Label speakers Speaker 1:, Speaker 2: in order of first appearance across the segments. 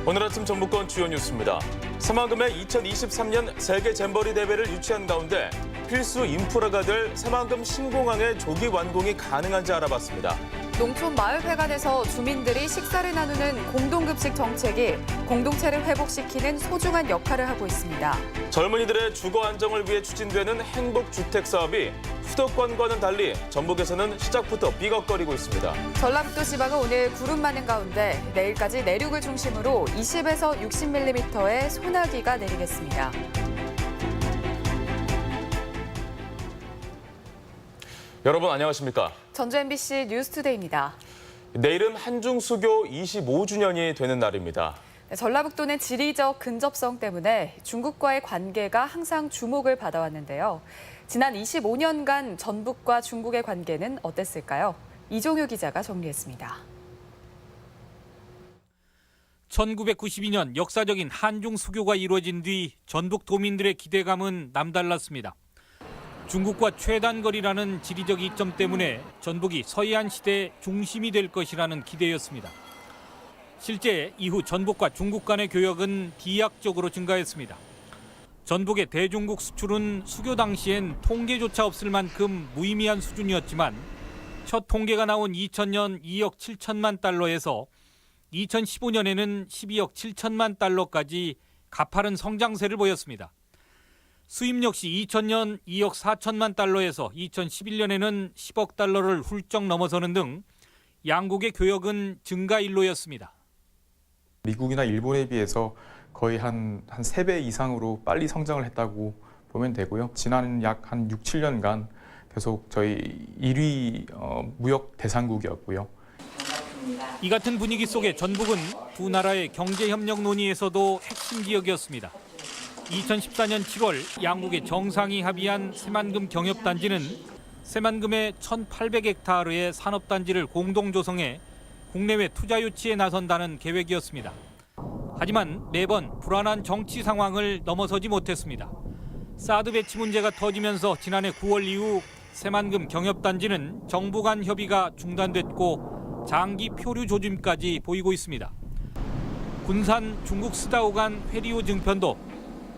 Speaker 1: 오늘 아침 전북권 주요 뉴스입니다. 새만금의 2023년 세계 잼버리 대회를 유치한 가운데 필수 인프라가 될 새만금 신공항의 조기 완공이 가능한지 알아봤습니다.
Speaker 2: 농촌 마을회관에서 주민들이 식사를 나누는 공동급식 정책이 공동체를 회복시키는 소중한 역할을 하고 있습니다.
Speaker 1: 젊은이들의 주거 안정을 위해 추진되는 행복주택 사업이 수도권과는 달리 전북에서는 시작부터 삐걱거리고 있습니다.
Speaker 2: 전라북도 지방은 오늘 구름 많은 가운데 내일까지 내륙을 중심으로 20에서 60mm의 소나기가 내리겠습니다.
Speaker 1: 여러분 안녕하십니까?
Speaker 2: 전주 MBC 뉴스투데이입니다.
Speaker 1: 내일은 한중수교 25주년이 되는 날입니다.
Speaker 2: 전라북도는 지리적 근접성 때문에 중국과의 관계가 항상 주목을 받아왔는데요. 지난 25년간 전북과 중국의 관계는 어땠을까요? 이종효 기자가 정리했습니다.
Speaker 3: 1992년 역사적인 한중 수교가 이루어진 뒤 전북 도민들의 기대감은 남달랐습니다. 중국과 최단거리라는 지리적 이점 때문에 전북이 서해안 시대의 중심이 될 것이라는 기대였습니다. 실제 이후 전북과 중국 간의 교역은 비약적으로 증가했습니다. 전북의 대중국 수출은 수교 당시엔 통계조차 없을 만큼 무의미한 수준이었지만 첫 통계가 나온 2000년 2억 7천만 달러에서 2015년에는 12억 7천만 달러까지 가파른 성장세를 보였습니다. 수입 역시 2000년 2억 4천만 달러에서 2011년에는 10억 달러를 훌쩍 넘어서는 등 양국의 교역은 증가일로였습니다.
Speaker 4: 미국이나 일본에 비해서 거의 한 3배 이상으로 빨리 성장을 했다고 보면 되고요. 지난 약 한 6, 7년간 계속 저희 1위 무역 대상국이었고요.
Speaker 3: 이 같은 분위기 속에 전북은 두 나라의 경제협력 논의에서도 핵심 지역이었습니다. 2014년 7월 양국의 정상이 합의한 새만금 경협단지는 새만금의 1,800헥타르의 산업단지를 공동 조성해 국내외 투자 유치에 나선다는 계획이었습니다. 하지만 매번 불안한 정치 상황을 넘어서지 못했습니다. 사드 배치 문제가 터지면서 지난해 9월 이후 새만금 경협단지는 정부 간 협의가 중단됐고 장기 표류 조짐까지 보이고 있습니다. 군산 중국 스다우 간 회리호 증편도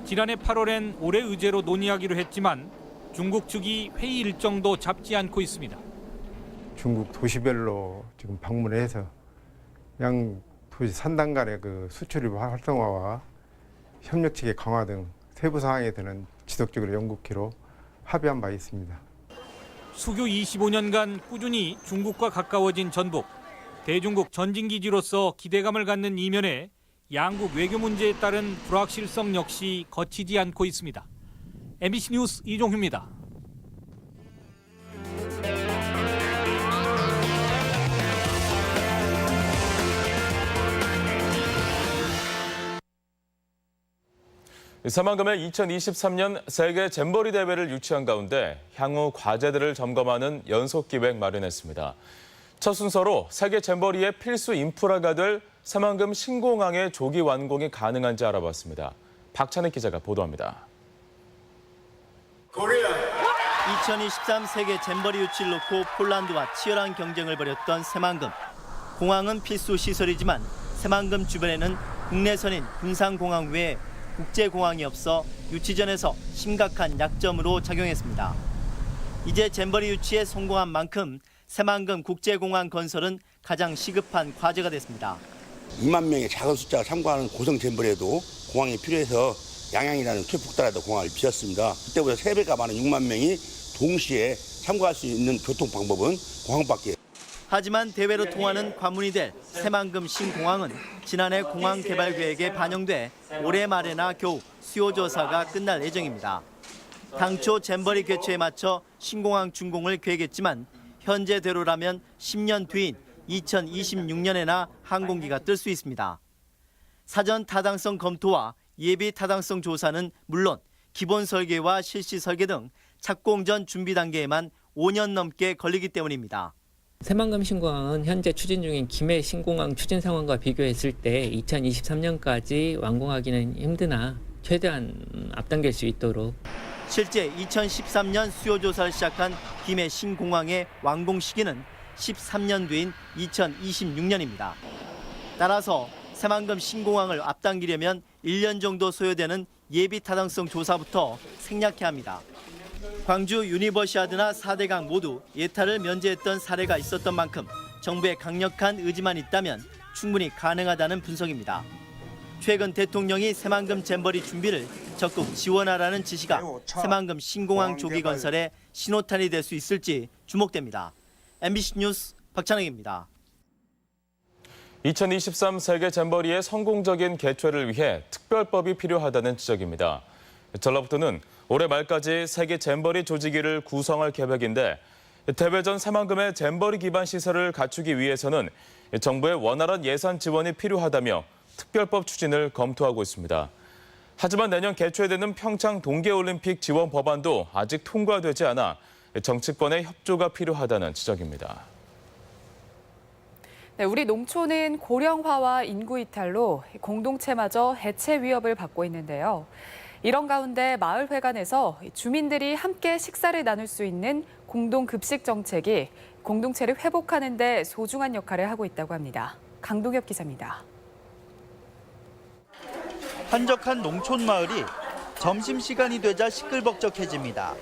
Speaker 3: 지난해 8월엔 올해 의제로 논의하기로 했지만 중국 측이 회의 일정도 잡지 않고 있습니다.
Speaker 5: 중국 도시별로 지금 방문해서 양 도시 산당 간의 그 수출 활성화와 협력 체계 강화 등 세부 사항에 대한 지속적으로 연구키로 합의한 바 있습니다.
Speaker 3: 수교 25년간 꾸준히 중국과 가까워진 전북. 대중국 전진기지로서 기대감을 갖는 이면에 양국 외교 문제에 따른 불확실성 역시 거치지 않고 있습니다. MBC 뉴스 이종휴입니다.
Speaker 1: 새만금의 2023년 세계 잼버리 대회를 유치한 가운데 향후 과제들을 점검하는 연속기획 마련했습니다. 첫 순서로 세계 잼버리의 필수 인프라가 될 새만금 신공항의 조기 완공이 가능한지 알아봤습니다. 박찬익 기자가 보도합니다.
Speaker 6: 2023 세계 잼버리 유치를 놓고 폴란드와 치열한 경쟁을 벌였던 새만금. 공항은 필수 시설이지만 새만금 주변에는 국내선인 군산공항 외에 국제공항이 없어 유치전에서 심각한 약점으로 작용했습니다. 이제 잼버리 유치에 성공한 만큼 새만금 국제공항 건설은 가장 시급한 과제가 됐습니다.
Speaker 7: 2만 명의 작은 숫자가 참가하는 고성 잼버리에도 공항이 필요해서 양양이라는 최폭달에도 공항을 비웠습니다. 그때보다 3배가 많은 6만 명이 동시에 참가할 수 있는 교통 방법은 공항밖에.
Speaker 6: 하지만 대회로 통하는 관문이 될 새만금 신공항은 지난해 공항 개발 계획에 반영돼 올해 말에나 겨우 수요조사가 끝날 예정입니다. 당초 잼버리 개최에 맞춰 신공항 준공을 계획했지만 현재대로라면 10년 뒤인 2026년에나 항공기가 뜰 수 있습니다. 사전 타당성 검토와 예비 타당성 조사는 물론 기본 설계와 실시 설계 등 착공 전 준비 단계에만 5년 넘게 걸리기 때문입니다.
Speaker 8: 새만금 신공항은 현재 추진 중인 김해 신공항 추진 상황과 비교했을 때 2023년까지 완공하기는 힘드나 최대한 앞당길 수 있도록.
Speaker 6: 실제 2013년 수요조사를 시작한 김해 신공항의 완공 시기는 13년 뒤인 2026년입니다. 따라서 새만금 신공항을 앞당기려면 1년 정도 소요되는 예비 타당성 조사부터 생략해야 합니다. 광주 유니버시아드나 4대강 모두 예타를 면제했던 사례가 있었던 만큼 정부의 강력한 의지만 있다면 충분히 가능하다는 분석입니다. 최근 대통령이 새만금 잼버리 준비를 적극 지원하라는 지시가 새만금 신공항 조기 건설에 신호탄이 될 수 있을지 주목됩니다. MBC 뉴스 박찬웅입니다.
Speaker 1: 2023 세계 잼버리의 성공적인 개최를 위해 특별법이 필요하다는 지적입니다. 전라북도는 올해 말까지 세계 잼버리 조직위를 구성할 계획인데 대회 전 새만금의 잼버리 기반 시설을 갖추기 위해서는 정부의 원활한 예산 지원이 필요하다며 특별법 추진을 검토하고 있습니다. 하지만 내년 개최되는 평창 동계올림픽 지원 법안도 아직 통과되지 않아 정치권의 협조가 필요하다는 지적입니다.
Speaker 2: 네, 우리 농촌은 고령화와 인구 이탈로 공동체마저 해체 위협을 받고 있는데요. 이런 가운데 마을회관에서 주민들이 함께 식사를 나눌 수 있는 공동급식 정책이 공동체를 회복하는 데 소중한 역할을 하고 있다고 합니다. 강동엽 기자입니다.
Speaker 6: 한적한 농촌 마을이 점심시간이 되자 시끌벅적해집니다.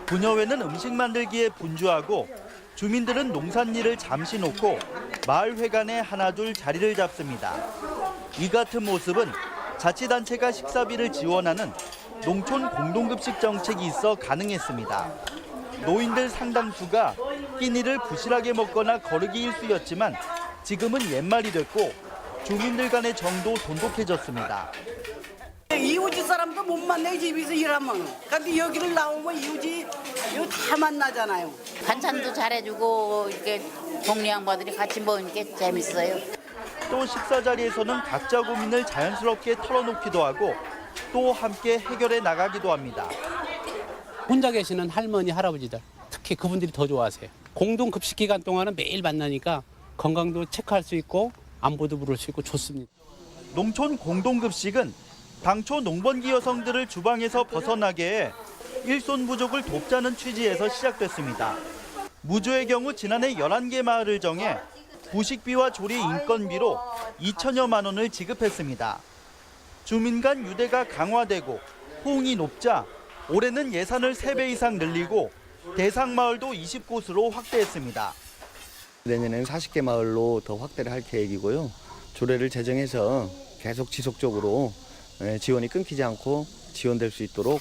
Speaker 6: 부녀회는 음식 만들기에 분주하고 주민들은 농산일을 잠시 놓고 마을회관에 하나둘 자리를 잡습니다. 이 같은 모습은 자치단체가 식사비를 지원하는 농촌 공동급식 정책이 있어 가능했습니다. 노인들 상당수가 끼니를 부실하게 먹거나 거르기 일쑤였지만 지금은 옛말이 됐고 주민들 간의 정도 돈독해졌습니다.
Speaker 9: 이웃집 사람도 못 만나요, 집에서 일하면. 근데 여기를 나오면 이웃이 이거 다 만나잖아요.
Speaker 10: 반찬도 잘해주고 이렇게 동네 양반들이 같이 먹으니까 재밌어요.
Speaker 6: 또 식사 자리에서는 각자 고민을 자연스럽게 털어놓기도 하고 또 함께 해결해 나가기도 합니다.
Speaker 11: 혼자 계시는 할머니, 할아버지들 특히 그분들이 더 좋아하세요. 공동급식 기간 동안은 매일 만나니까 건강도 체크할 수 있고 안부도 물을 수 있고 좋습니다.
Speaker 6: 농촌 공동급식은 당초 농번기 여성들을 주방에서 벗어나게 해 일손 부족을 돕자는 취지에서 시작됐습니다. 무주의 경우 지난해 11개 마을을 정해 부식비와 조리 인건비로 2천여만 원을 지급했습니다. 주민 간 유대가 강화되고 호응이 높자 올해는 예산을 3배 이상 늘리고 대상 마을도 20곳으로 확대했습니다.
Speaker 12: 내년에는 40개 마을로 더 확대를 할 계획이고요. 조례를 제정해서 계속 지속적으로 지원이 끊기지 않고 지원될 수 있도록.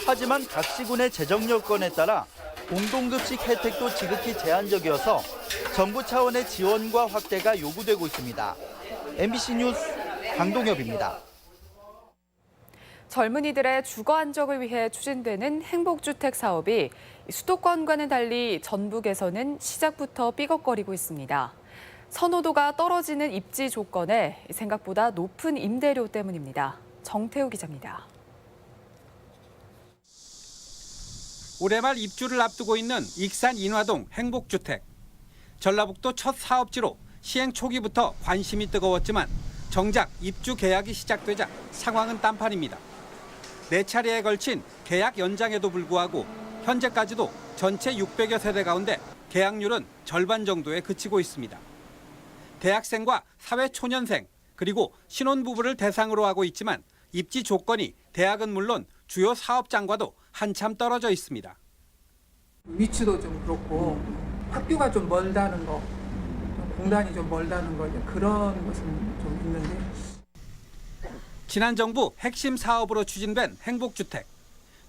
Speaker 6: 하지만 각 시군의 재정 여건에 따라 공동급식 혜택도 지극히 제한적이어서 정부 차원의 지원과 확대가 요구되고 있습니다. MBC 뉴스 강동엽입니다.
Speaker 2: 젊은이들의 주거 안정을 위해 추진되는 행복주택 사업이 수도권과는 달리 전북에서는 시작부터 삐걱거리고 있습니다. 선호도가 떨어지는 입지 조건에 생각보다 높은 임대료 때문입니다. 정태우 기자입니다.
Speaker 3: 올해 말 입주를 앞두고 있는 익산 인화동 행복주택. 전라북도 첫 사업지로 시행 초기부터 관심이 뜨거웠지만 정작 입주 계약이 시작되자 상황은 딴판입니다. 4차례에 걸친 계약 연장에도 불구하고 현재까지도 전체 600여 세대 가운데 계약률은 절반 정도에 그치고 있습니다. 대학생과 사회초년생 그리고 신혼부부를 대상으로 하고 있지만 입지 조건이 대학은 물론 주요 사업장과도 한참 떨어져 있습니다.
Speaker 13: 위치도 좀 그렇고 학교가 좀 멀다는 거, 공단이 좀 멀다는 거 그런 것은 좀 있는데.
Speaker 3: 지난 정부 핵심 사업으로 추진된 행복주택.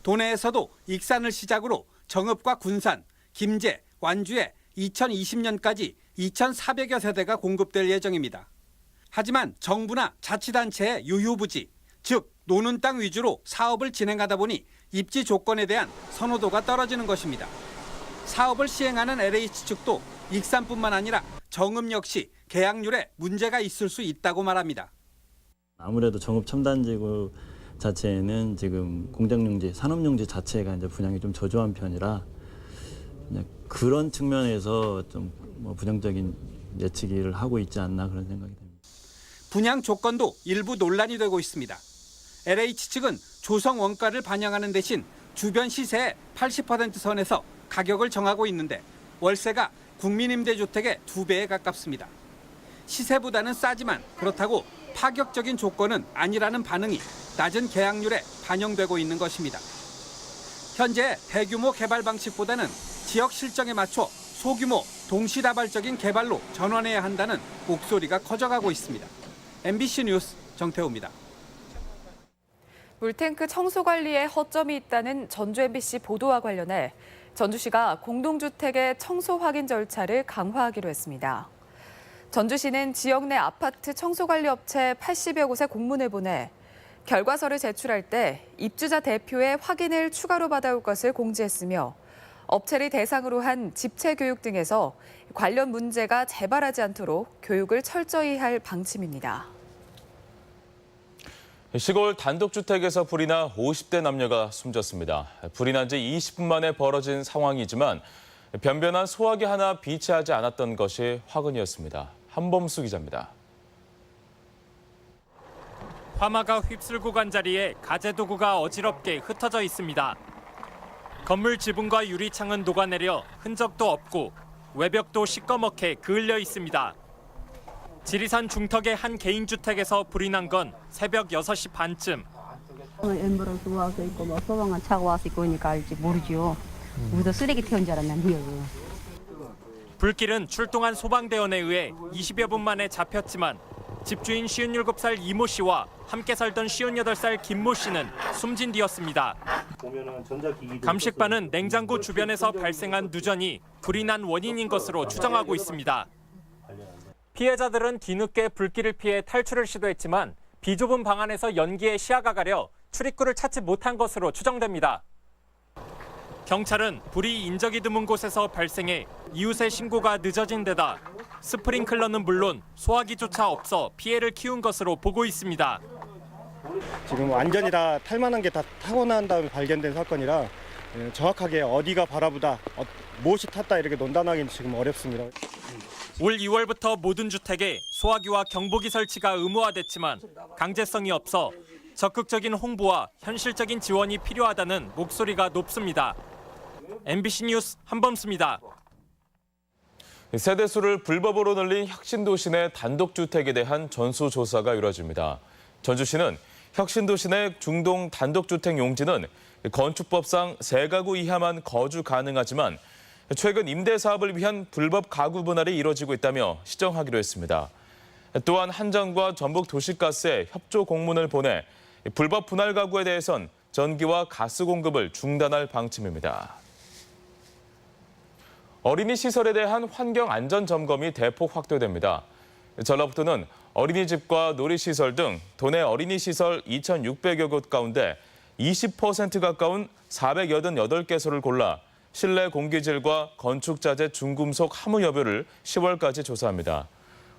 Speaker 3: 도내에서도 익산을 시작으로 정읍과 군산, 김제, 완주에 2020년까지 2,400여 세대가 공급될 예정입니다. 하지만 정부나 자치단체의 유휴부지, 즉 노는 땅 위주로 사업을 진행하다 보니 입지 조건에 대한 선호도가 떨어지는 것입니다. 사업을 시행하는 LH 측도 익산뿐만 아니라 정읍 역시 계약률에 문제가 있을 수 있다고 말합니다.
Speaker 14: 아무래도 정읍 첨단지구 자체에는 지금 공장용지, 산업용지 자체가 이제 분양이 좀 저조한 편이라 그런 측면에서 좀 부정적인 예측을 하고 있지 않나 그런 생각이 듭니다.
Speaker 3: 분양 조건도 일부 논란이 되고 있습니다. LH 측은 조성 원가를 반영하는 대신 주변 시세의 80% 선에서 가격을 정하고 있는데 월세가 국민임대주택의 2배에 가깝습니다. 시세보다는 싸지만 그렇다고
Speaker 15: 파격적인 조건은 아니라는 반응이 낮은 계약률에 반영되고 있는 것입니다. 현재 대규모 개발 방식보다는 지역 실정에 맞춰 소규모 동시다발적인 개발로 전환해야 한다는 목소리가 커져가고 있습니다. MBC 뉴스 정태호입니다.
Speaker 2: 물탱크 청소 관리에 허점이 있다는 전주 MBC 보도와 관련해 전주시가 공동주택의 청소 확인 절차를 강화하기로 했습니다. 전주시는 지역 내 아파트 청소관리업체 80여 곳에 공문을 보내 결과서를 제출할 때 입주자 대표의 확인을 추가로 받아올 것을 공지했으며 업체를 대상으로 한 집체 교육 등에서 관련 문제가 재발하지 않도록 교육을 철저히 할 방침입니다.
Speaker 1: 시골 단독주택에서 불이 나 50대 남녀가 숨졌습니다. 불이 난 지 20분 만에 벌어진 상황이지만 변변한 소화기 하나 비치하지 않았던 것이 화근이었습니다. 한범수 기자입니다.
Speaker 3: 화마가 휩쓸고 간 자리에 가재도구가 어지럽게 흩어져 있습니다. 건물 지붕과 유리창은 녹아내려 흔적도 없고 외벽도 시꺼멓게 그을려 있습니다. 지리산 중턱의 한 개인주택에서 불이 난 건 새벽 6시 반쯤.
Speaker 16: 엠버런스 와서 있고 뭐 소방관 차가 와서 있고 그러니까 알지 모르죠. 우리도 쓰레기 태운 줄 알았는데요.
Speaker 3: 불길은 출동한 소방대원에 의해 20여 분 만에 잡혔지만 집주인 57살 이모 씨와 함께 살던 58살 김모 씨는 숨진 뒤였습니다. 감식반은 냉장고 주변에서 발생한 누전이 불이 난 원인인 것으로 추정하고 있습니다. 피해자들은 뒤늦게 불길을 피해 탈출을 시도했지만 비좁은 방 안에서 연기에 시야가 가려 출입구를 찾지 못한 것으로 추정됩니다. 경찰은 불이 인적이 드문 곳에서 발생해 이웃의 신고가 늦어진 데다 스프링클러는 물론 소화기조차 없어 피해를 키운 것으로 보고 있습니다.
Speaker 17: 지금 완전히 다 탈만한 게 다 타고 난 다음에 발견된 사건이라 정확하게 어디가 바라보다 무엇이 탔다 이렇게 논단하기는 지금 어렵습니다.
Speaker 3: 올 2월부터 모든 주택에 소화기와 경보기 설치가 의무화됐지만 강제성이 없어 적극적인 홍보와 현실적인 지원이 필요하다는 목소리가 높습니다. MBC 뉴스 한범수입니다.
Speaker 1: 세대수를 불법으로 늘린 혁신도시 내 단독주택에 대한 전수조사가 이루어집니다. 전주시는 혁신도시 내 중동 단독주택 용지는 건축법상 3가구 이하만 거주 가능하지만 최근 임대 사업을 위한 불법 가구 분할이 이뤄지고 있다며 시정하기로 했습니다. 또한 한전과 전북도시가스에 협조 공문을 보내 불법 분할 가구에 대해선 전기와 가스 공급을 중단할 방침입니다. 어린이 시설에 대한 환경 안전 점검이 대폭 확대됩니다. 전라북도는 어린이집과 놀이시설 등 도내 어린이 시설 2,600여 곳 가운데 20% 가까운 488개소를 골라 실내 공기질과 건축자재 중금속 함유 여부를 10월까지 조사합니다.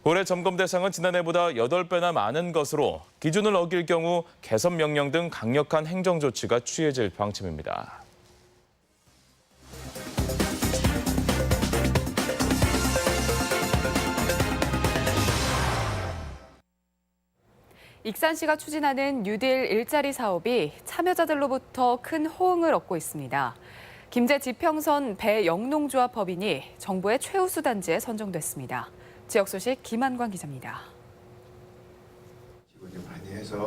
Speaker 1: 올해 점검 대상은 지난해보다 8배나 많은 것으로 기준을 어길 경우 개선 명령 등 강력한 행정 조치가 취해질 방침입니다.
Speaker 2: 익산시가 추진하는 뉴딜 일자리 사업이 참여자들로부터 큰 호응을 얻고 있습니다. 김제 지평선 배영농조합 법인이 정부의 최우수 단지에 선정됐습니다. 지역 소식 김한광 기자입니다.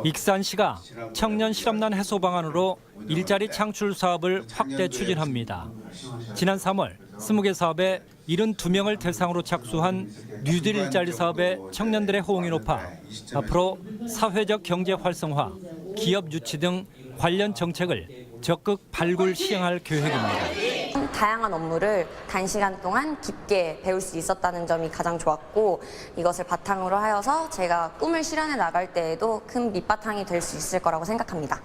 Speaker 3: 익산시가 청년 실업난 해소 방안으로 일자리 창출 사업을 확대 추진합니다. 지난 3월 20개 사업에 72명을 대상으로 착수한 뉴딜 일자리 사업에 청년들의 호응이 높아 앞으로 사회적 경제 활성화, 기업 유치 등 관련 정책을 적극 발굴 시행할 계획입니다.
Speaker 18: 다양한 업무를 단시간 동안 깊게 배울 수 있었다는 점이 가장 좋았고 이것을 바탕으로 하여서 제가 꿈을 실현해 나갈 때에도 큰 밑바탕이 될 수 있을 거라고 생각합니다.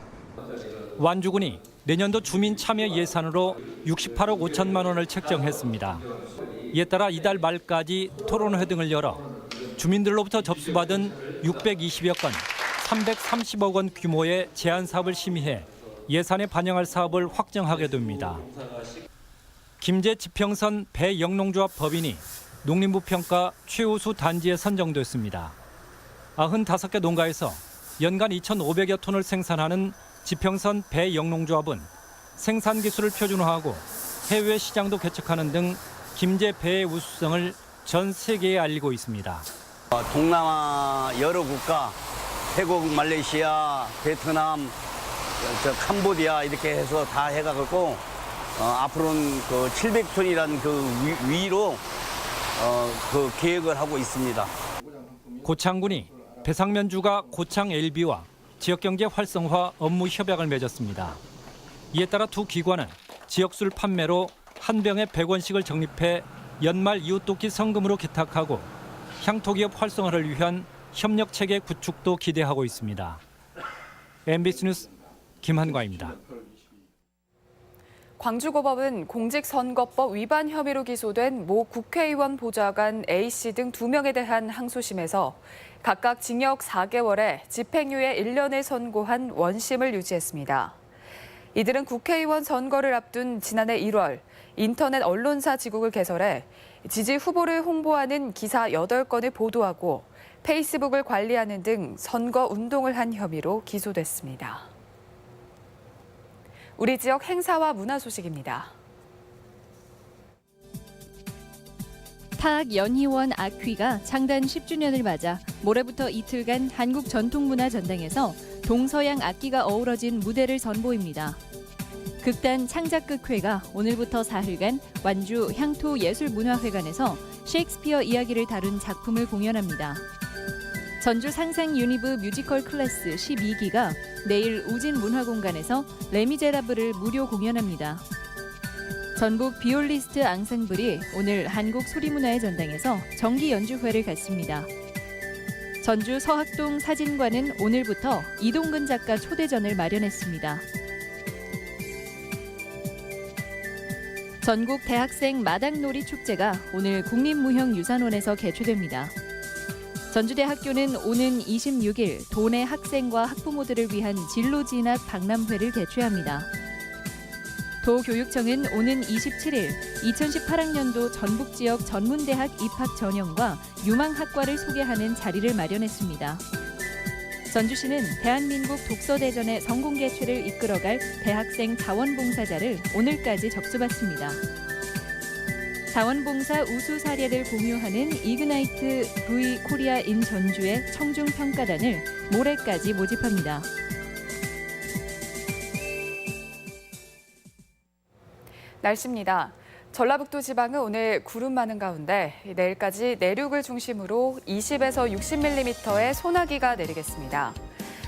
Speaker 3: 완주군이 내년도 주민 참여 예산으로 68억 5천만 원을 책정했습니다. 이에 따라 이달 말까지 토론회 등을 열어 주민들로부터 접수받은 620여 건, 330억 원 규모의 제안 사업을 심의해 예산에 반영할 사업을 확정하게 됩니다. 김제 지평선 배영농조합 법인이 농림부 평가 최우수 단지에 선정됐습니다. 95개 농가에서 연간 2,500여 톤을 생산하는 지평선 배영농조합은 생산 기술을 표준화하고 해외 시장도 개척하는 등 김제 배의 우수성을 전 세계에 알리고 있습니다.
Speaker 19: 동남아 여러 국가 태국, 말레이시아, 베트남, 캄보디아 이렇게 해서 다 해가지고 앞으로는 그 700톤이라는 그 위로 그 계획을 하고 있습니다.
Speaker 3: 고창군이 배상면주가 고창 LB와 지역경제 활성화 업무 협약을 맺었습니다. 이에 따라 두 기관은 지역술 판매로 한 병에 100원씩을 적립해 연말 이웃돕기 성금으로 기탁하고 향토기업 활성화를 위한 협력체계 구축도 기대하고 있습니다. MBC 뉴스 김한과입니다.
Speaker 2: 광주고법은 공직선거법 위반 혐의로 기소된 모 국회의원 보좌관 A씨 등 2명에 대한 항소심에서 각각 징역 4개월에 집행유예 1년을 선고한 원심을 유지했습니다. 이들은 국회의원 선거를 앞둔 지난해 1월 인터넷 언론사 지국을 개설해 지지 후보를 홍보하는 기사 8건을 보도하고 페이스북을 관리하는 등 선거 운동을 한 혐의로 기소됐습니다. 우리 지역 행사와 문화 소식입니다.
Speaker 20: 타악연희원 악휘가 창단 10주년을 맞아 모레부터 이틀간 한국전통문화전당에서 동서양 악기가 어우러진 무대를 선보입니다. 극단 창작극회가 오늘부터 사흘간 완주 향토예술문화회관에서 셰익스피어 이야기를 다룬 작품을 공연합니다. 전주 상상유니브 뮤지컬 클래스 12기가 내일 우진문화공간에서 레미제라블을 무료 공연합니다. 전북 비올리스트 앙상블이 오늘 한국소리문화의 전당에서 정기 연주회를 갖습니다. 전주 서학동 사진관은 오늘부터 이동근 작가 초대전을 마련했습니다. 전국 대학생 마당놀이 축제가 오늘 국립무형유산원에서 개최됩니다. 전주대학교는 오는 26일 도내 학생과 학부모들을 위한 진로진학 박람회를 개최합니다. 도교육청은 오는 27일 2018학년도 전북 지역 전문대학 입학 전형과 유망학과를 소개하는 자리를 마련했습니다. 전주시는 대한민국 독서대전의 성공 개최를 이끌어갈 대학생 자원봉사자를 오늘까지 접수받습니다. 자원봉사 우수 사례를 공유하는 이그나이트 V 코리아 인 전주의 청중평가단을 모레까지 모집합니다.
Speaker 2: 날씨입니다. 전라북도 지방은 오늘 구름 많은 가운데 내일까지 내륙을 중심으로 20에서 60mm의 소나기가 내리겠습니다.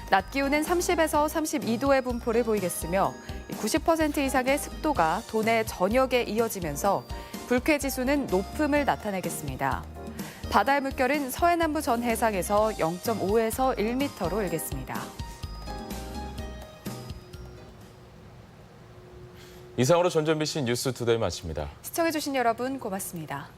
Speaker 2: 낮 기온은 30에서 32도의 분포를 보이겠으며 90% 이상의 습도가 도내 전역에 이어지면서 불쾌지수는 높음을 나타내겠습니다. 바다의 물결은 서해남부 전 해상에서 0.5에서 1m로 일겠습니다.
Speaker 1: 이상으로 전주 MBC 뉴스투데이 마칩니다.
Speaker 2: 시청해주신 여러분 고맙습니다.